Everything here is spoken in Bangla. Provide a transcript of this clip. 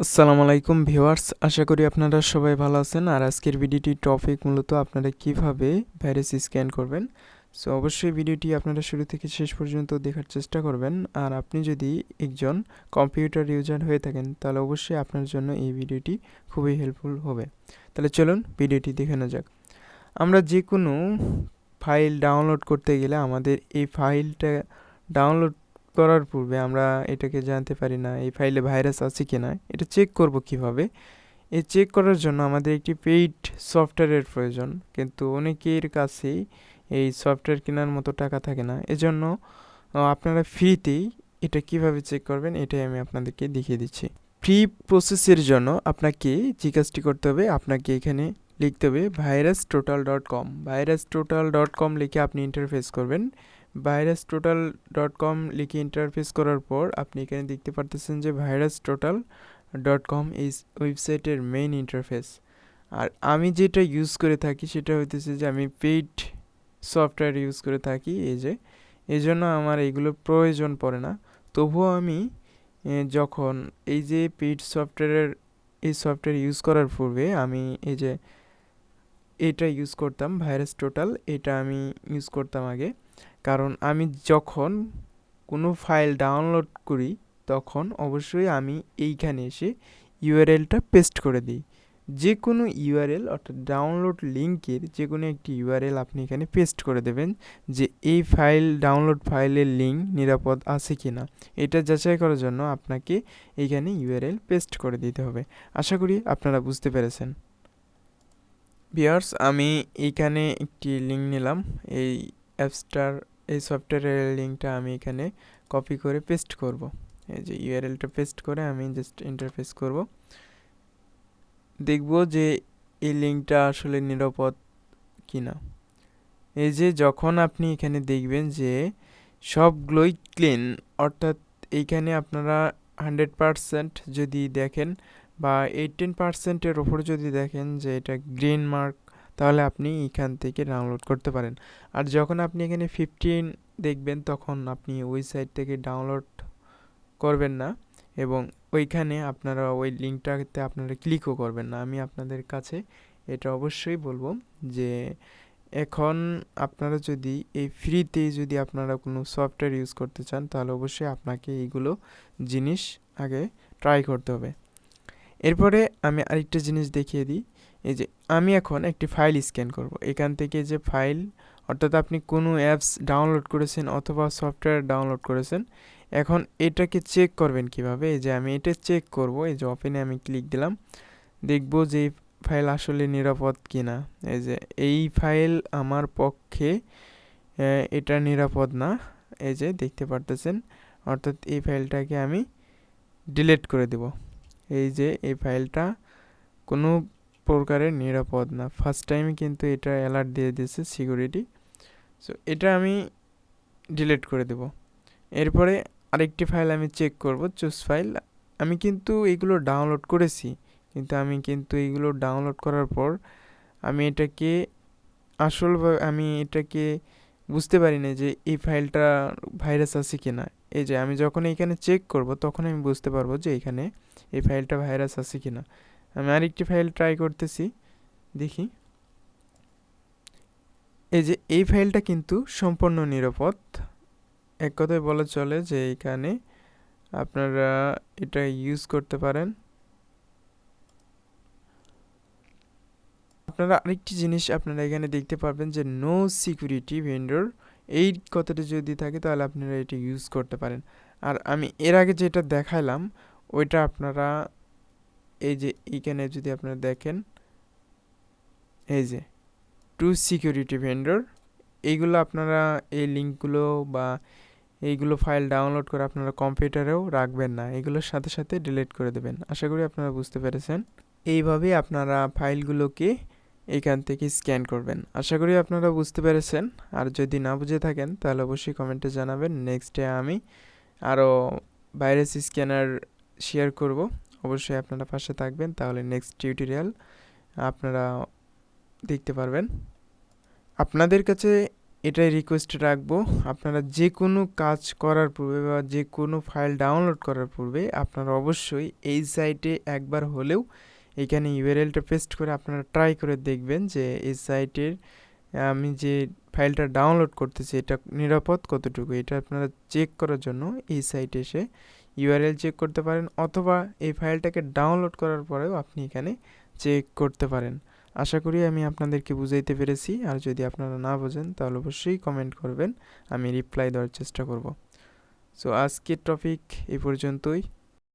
আসসালামু আলাইকুম ভিউয়ার্স, আশা করি আপনারা সবাই ভালো আছেন। আর আজকের ভিডিওটির টপিক মূলত আপনারা কিভাবে ভাইরাস স্ক্যান করবেন। সো অবশ্যই ভিডিওটি আপনারা শুরু থেকে শেষ পর্যন্ত দেখার চেষ্টা করবেন। আর আপনি যদি একজন কম্পিউটার ইউজার হয়ে থাকেন তাহলে অবশ্যই আপনার জন্য এই ভিডিওটি খুবই হেল্পফুল হবে। তাহলে চলুন ভিডিওটি দেখে নেওয়া যাক। আমরা যে কোনো ফাইল ডাউনলোড করতে গেলে আমাদের এই ফাইলটা ডাউনলোড করার পূর্বে আমরা এটাকে জানতে পারি না এই ফাইলে ভাইরাস আছে কি না। এটা চেক করব কিভাবে? এই চেক করার জন্য আমাদের একটি পেইড সফটওয়্যারের প্রয়োজন, কিন্তু অনেকের কাছেই এই সফটওয়্যার কেনার মতো টাকা থাকে না। এজন্য আপনারা ফ্রিতেই এটা কিভাবে চেক করবেন এটাই আমি আপনাদেরকে দেখিয়ে দিচ্ছি। ফ্রি প্রসেসের জন্য আপনাকে যে কাজটি করতে হবে, আপনাকে এখানে লিখতে হবে virustotal.com। virustotal.com লিখে আপনি ইন্টারফেস করবেন। virustotal.com লিখে ইন্টারফেস করার পর আপনি এখানে দেখতে পারতেছেন যে virustotal.com এই ওয়েবসাইটের মেইন ইন্টারফেস। আর আমি যেটা ইউজ করে থাকি সেটা হইতেছে যে আমি পেইড সফটওয়্যার ইউজ করে থাকি। এই জন্য আমার এইগুলোর প্রয়োজন পড়ে না। তবুও আমি যখন এই যে পেইড সফটওয়্যার ইউজ করার পূর্বে আমি এটা ইউজ করতাম virustotal। এটা আমি ইউজ করতাম আগে, কারণ আমি যখন কোনো ফাইল ডাউনলোড করি তখন অবশ্যই আমি এইখানে এসে ইউআরএলটা পেস্ট করে দিই। যে কোনো ইউআরএল অর্থাৎ ডাউনলোড লিঙ্কের যে কোনো একটি ইউআরএল আপনি এখানে পেস্ট করে দেবেন যে এই ডাউনলোড ফাইলের লিঙ্ক নিরাপদ আছে কি না। এটা যাচাই করার জন্য আপনাকে এইখানে ইউআরএল পেস্ট করে দিতে হবে। আশা করি আপনারা বুঝতে পেরেছেন। ভিউয়ার্স, আমি এইখানে একটি লিঙ্ক নিলাম। এই সফটওয়্যারের লিঙ্কটা আমি এখানে কপি করে পেস্ট করব। এই যে ইউআরএলটা পেস্ট করে আমি জাস্ট ইন্টারফেস করব। দেখব যে এই লিঙ্কটা আসলে নিরাপদ কিনা। এই যে যখন আপনি এখানে দেখবেন যে সবগুলোই ক্লিন, অর্থাৎ এইখানে আপনারা 100% যদি দেখেন বা 18%-এর ওপর যদি দেখেন যে এটা গ্রিন মার্ক, তাহলে আপনি এখান থেকে ডাউনলোড করতে পারেন। আর যখন আপনি এখানে 15 দেখবেন তখন আপনি ওই সাইট থেকে ডাউনলোড করবেন না, এবং ওইখানে আপনারা ওই লিঙ্কটাতে আপনারা ক্লিকও করবেন না। আমি আপনাদের কাছে এটা অবশ্যই বলবো যে এখন আপনারা যদি এই ফ্রিতে যদি আপনারা কোনো সফটওয়্যার ইউজ করতে চান তাহলে অবশ্যই আপনাকে এইগুলো জিনিস আগে ট্রাই করতে হবে। এরপরে আমি আরেকটা জিনিস দেখিয়ে দিই। এই যে আমি এখন একটি ফাইল স্ক্যান করব। এখান থেকে যে ফাইল, অর্থাৎ আপনি কোনো অ্যাপস ডাউনলোড করেছেন অথবা সফটওয়্যার ডাউনলোড করেছেন, এখন এটাকে চেক করবেন কিভাবে। এই যে আমি এটা চেক করব। এই যে ওপেনে আমি ক্লিক দিলাম, দেখব যে ফাইল আসলে নিরাপদ কিনা। এই যে এই ফাইল আমার পক্ষে এটা নিরাপদ না, এই যে দেখতে পারতেছেন। অর্থাৎ এই ফাইলটাকে আমি ডিলিট করে দেব। এই যে এই ফাইলটা কোনো প্রকারের নিরাপদ না। ফার্স্ট টাইমে কিন্তু এটা অ্যালার্ট দিয়ে দিয়েছে সিকিউরিটি। সো এটা আমি ডিলিট করে দেব। এরপরে আরেকটি ফাইল আমি চেক করব, চুজ ফাইল। আমি কিন্তু এইগুলো ডাউনলোড করেছি, কিন্তু এইগুলো ডাউনলোড করার পর আমি এটাকে বুঝতে পারি না যে এই ফাইলটা ভাইরাস আছে কি না। এই যে আমি যখন এখানে চেক করব তখন আমি বুঝতে পারবো যে এখানে এই ফাইলটা ভাইরাস আছে কি না। আমি আরেকটি ফাইল ট্রাই করতেছি, দেখি। এই যে এই ফাইলটা কিন্তু সম্পূর্ণ নিরাপদ। এক কথায় বলা চলে যে এখানে আপনারা এটা ইউজ করতে পারেন। আপনারা আরেকটি জিনিস আপনারা এখানে দেখতে পারবেন যে নো সিকিউরিটি ভেন্ডর, এই কথাটা যদি থাকে তাহলে আপনারা এটা ইউজ করতে পারেন। আর আমি এর আগে যেটা দেখালাম ওইটা আপনারা এই যে এইখানে যদি আপনারা দেখেন, এই যে টু সিকিউরিটি ভেন্ডর, এইগুলো আপনারা এই লিঙ্কগুলো বা এইগুলো ফাইল ডাউনলোড করে আপনারা কম্পিউটারেও রাখবেন না, এগুলোর সাথে সাথে ডিলিট করে দেবেন। আশা করি আপনারা বুঝতে পেরেছেন। এইভাবে আপনারা ফাইলগুলোকে এখান থেকে স্ক্যান করবেন। আশা করি আপনারা বুঝতে পেরেছেন। আর যদি না বুঝে থাকেন তাহলে অবশ্যই কমেন্টে জানাবেন। নেক্সটে আমি আরও ভাইরাস স্ক্যানার শেয়ার করব। অবশ্যই আপনারা পাশে থাকবেন, তাহলে নেক্সট টিউটোরিয়াল আপনারা দেখতে পারবেন। আপনাদের কাছে এটাই রিকোয়েস্ট রাখবো, আপনারা যে কোনো কাজ করার পূর্বে বা যে কোনো ফাইল ডাউনলোড করার পূর্বে আপনারা অবশ্যই এই সাইটে একবার হলেও এখানে ইউআরএলটা পেস্ট করে আপনারা ট্রাই করে দেখবেন যে এই সাইটের আমি যে ফাইলটা ডাউনলোড করতেছি এটা নিরাপদ কতটুকু। এটা আপনারা চেক করার জন্য এই সাইটে এসে ইউআরএল চেক করতে পারেন, অথবা এই ফাইলটাকে ডাউনলোড করার পরেও আপনি এখানে চেক করতে পারেন। আশা করি আমি আপনাদেরকে বুঝাইতে পেরেছি। আর যদি আপনারা না বোঝেন তাহলে অবশ্যই কমেন্ট করবেন, আমি রিপ্লাই দেওয়ার চেষ্টা করব। সো আজকের টপিক এই পর্যন্তই।